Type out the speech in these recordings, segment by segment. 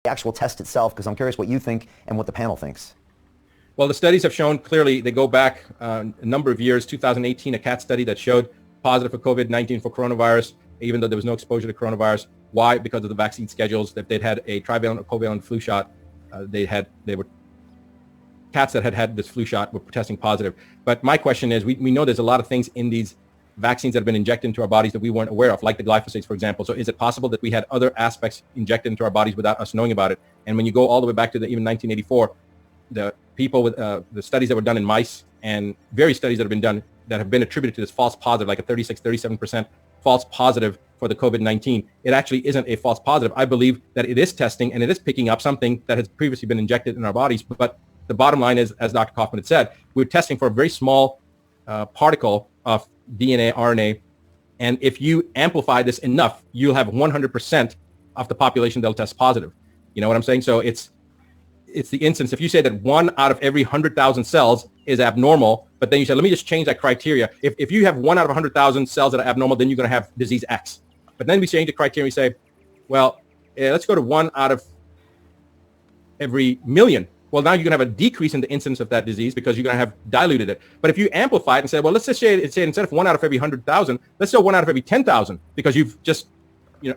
the actual test itself? Because I'm curious what you think and what the panel thinks. Well, the studies have shown clearly, they go back a number of years, 2018, a cat study that showed positive for COVID-19 for coronavirus, even though there was no exposure to coronavirus. Why? Because of the vaccine schedules. If they'd had a trivalent or covalent flu shot, cats that had had this flu shot were testing positive. But my question is, we know there's a lot of things in these vaccines that have been injected into our bodies that we weren't aware of, like the glyphosates, for example. So is it possible that we had other aspects injected into our bodies without us knowing about it? And when you go all the way back to even 1984, the people with the studies that were done in mice and various studies that have been done that have been attributed to this false positive, like a 37% false positive for the COVID-19, it actually isn't a false positive. I believe that it is testing and it is picking up something that has previously been injected in our bodies. But the bottom line is, as Dr. Kaufman had said, we're testing for a very small particle of DNA, RNA. And if you amplify this enough, you'll have 100% of the population that'll test positive. You know what I'm saying? So it's the instance. If you say that 1 out of every 100,000 cells is abnormal, but then you say, let me just change that criteria. If you have 1 out of 100,000 cells that are abnormal, then you're going to have disease X. But then we change the criteria. We say, well, let's go to 1 out of every million. Well, now you're going to have a decrease in the incidence of that disease because you're going to have diluted it. But if you amplify it and say, well, let's just say instead of 1 out of every 100,000, let's say 1 out of every 10,000 because you've just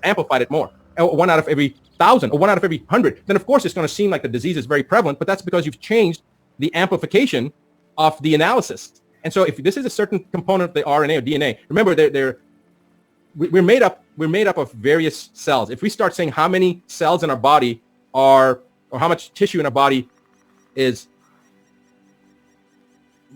amplified it more. 1 out of every 1,000 or 1 out of every 100, then of course it's going to seem like the disease is very prevalent, but that's because you've changed the amplification of the analysis. And so if this is a certain component of the RNA or DNA, remember we're made up of various cells. If we start saying how many cells in our body are, or how much tissue in our body is,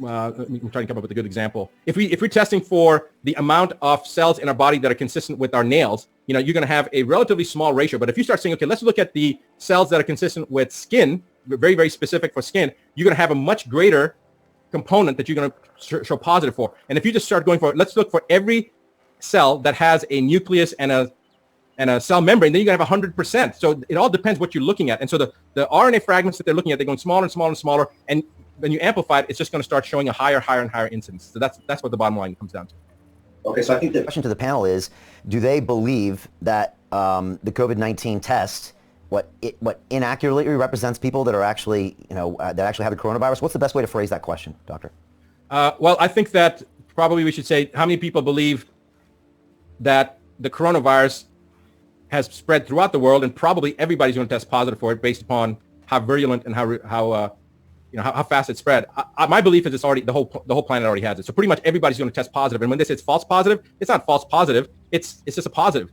I'm trying to come up with a good example. If we're testing for the amount of cells in our body that are consistent with our nails, you're going to have a relatively small ratio. But if you start saying, okay, let's look at the cells that are consistent with skin, very, very specific for skin, you're going to have a much greater component that you're going to show positive for. And if you just start going for, let's look for every cell that has a nucleus and a cell membrane, then you're going to have 100%. So it all depends what you're looking at. And so the RNA fragments that they're looking at, they're going smaller and smaller and smaller. And when you amplify it, it's just going to start showing a higher and higher incidence. So that's what the bottom line comes down to. Okay, so I think the question to the panel is, do they believe that the COVID-19 test, what inaccurately represents people that are actually, that actually have the coronavirus? What's the best way to phrase that question, Doctor? Well, I think that probably we should say, how many people believe that the coronavirus has spread throughout the world, and probably everybody's going to test positive for it based upon how virulent and how fast it spread. My belief is it's already the whole planet already has it. So pretty much everybody's going to test positive. And when they say it's false positive, it's not false positive. It's just a positive.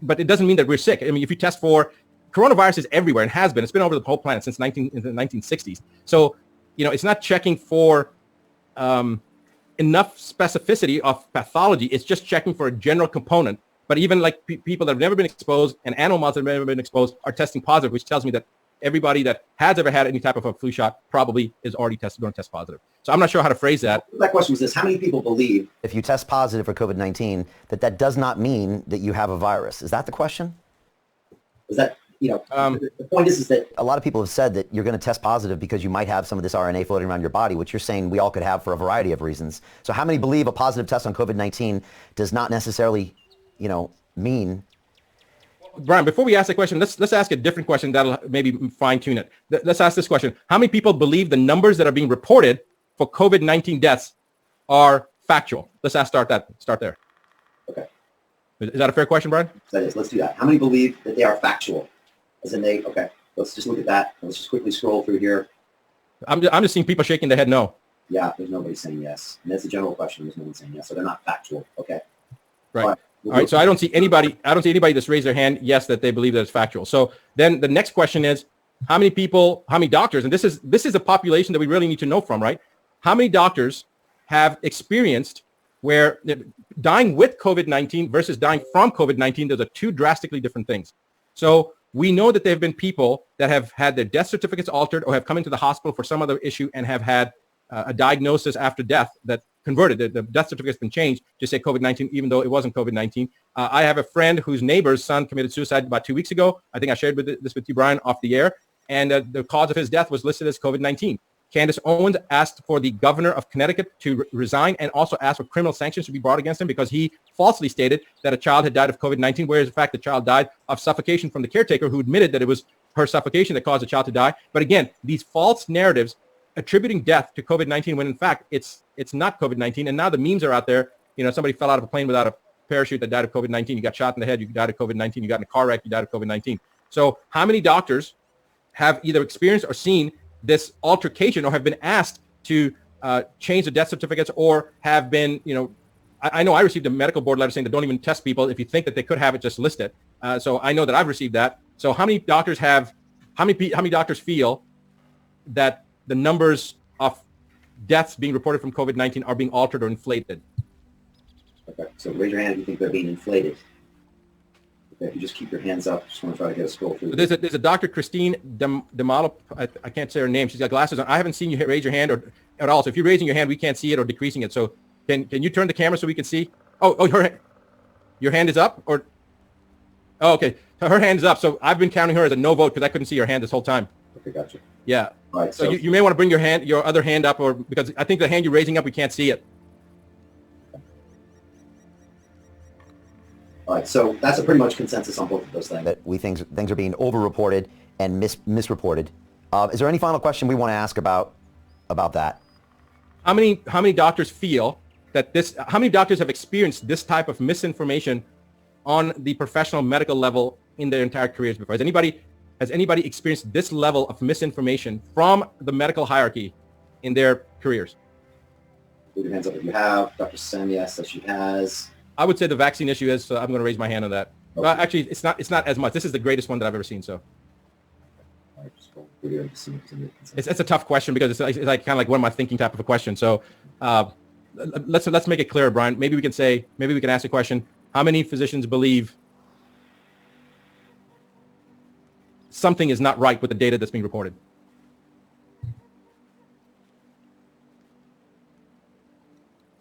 But it doesn't mean that we're sick. I mean, if you test for coronavirus, is everywhere and has been. It's been over the whole planet since the 1960s. So it's not checking for enough specificity of pathology. It's just checking for a general component. But even like people that have never been exposed and animal models that have never been exposed are testing positive, which tells me that everybody that has ever had any type of a flu shot probably is already going to test positive. So I'm not sure how to phrase that. That question was this: how many people believe if you test positive for COVID-19 that does not mean that you have a virus? Is that the question? Is that, the point is that a lot of people have said that you're going to test positive because you might have some of this RNA floating around your body, which you're saying we all could have for a variety of reasons. So how many believe a positive test on COVID-19 does not necessarily, mean? Brian, before we ask the question, let's ask a different question that'll maybe fine tune it. Let's ask this question: how many people believe the numbers that are being reported for COVID-19 deaths are factual? Let's start there. Okay. Is that a fair question, Brian? That is. Let's do that. How many believe that they are factual? As in okay, let's just look at that. Let's just quickly scroll through here. I'm just seeing people shaking their head no. Yeah, there's nobody saying yes. And that's a general question. There's no one saying yes. So they're not factual. Okay. Right. All right. So I don't see anybody that's raised their hand yes that they believe that it's factual. So then the next question is, how many doctors, and this is a population that we really need to know from, right? How many doctors have experienced where dying with COVID-19 versus dying from COVID-19, those are two drastically different things. So we know that there have been people that have had their death certificates altered or have come into the hospital for some other issue and have had a diagnosis after death that converted. The death certificate has been changed to say COVID-19, even though it wasn't COVID-19. I have a friend whose neighbor's son committed suicide about 2 weeks ago. I think I shared this with you, Brian, off the air. And the cause of his death was listed as COVID-19. Candace Owens asked for the governor of Connecticut to resign and also asked for criminal sanctions to be brought against him because he falsely stated that a child had died of COVID-19, whereas in fact the child died of suffocation from the caretaker who admitted that it was her suffocation that caused the child to die. But again, these false narratives attributing death to COVID-19 when in fact it's not COVID-19. And now the memes are out there. You know, somebody fell out of a plane without a parachute that died of COVID-19. You got shot in the head, you died of COVID-19. You got in a car wreck, you died of COVID-19. So how many doctors have either experienced or seen this altercation or have been asked to change the death certificates or have been, you know, I know I received a medical board letter saying that don't even test people. If you think that they could have it, just list it. So I know that I've received that. So how many doctors feel that the numbers of deaths being reported from COVID-19 are being altered or inflated? Okay, so raise your hand if you think they're being inflated. Okay, if you just keep your hands up, just want to try to get a scroll through. There's a Dr. Christine Demalo, I can't say her name. She's got glasses on. I haven't seen you raise your hand or at all. So if you're raising your hand, we can't see it or decreasing it. So can you turn the camera so we can see? Oh, your hand is up or? Oh, okay. Her hand is up. So I've been counting her as a no vote because I couldn't see her hand this whole time. Okay, gotcha. Yeah. All right, so you may want to bring your other hand up, or because I think the hand you're raising up, we can't see it. All right, so that's a pretty much consensus on both of those things. That things are being over-reported and misreported. Is there any final question we want to ask about that? How many doctors feel that how many doctors have experienced this type of misinformation on the professional medical level in their entire careers before? Has anybody experienced this level of misinformation from the medical hierarchy in their careers? Put your hands up if you have. Dr. Samia says she has. I would say the vaccine issue is, so I'm going to raise my hand on that. Okay. Well, actually, it's not as much. This is the greatest one that I've ever seen. So all right, just go through here and see it's a tough question because it's like kind of like what am I thinking type of a question. So let's make it clear, Brian. Maybe we can ask a question. How many physicians believe something is not right with the data that's being reported?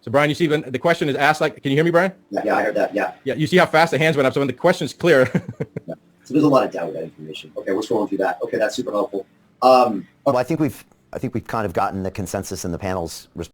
So Brian, you see when the question is asked, like, can you hear me, Brian? Yeah, I heard that. Yeah. Yeah, you see how fast the hands went up. So when the question is clear. Yeah. So there's a lot of doubt with that information. Okay, we're scrolling through that. Okay, that's super helpful. Well, I think we've kind of gotten the consensus in the panel's response.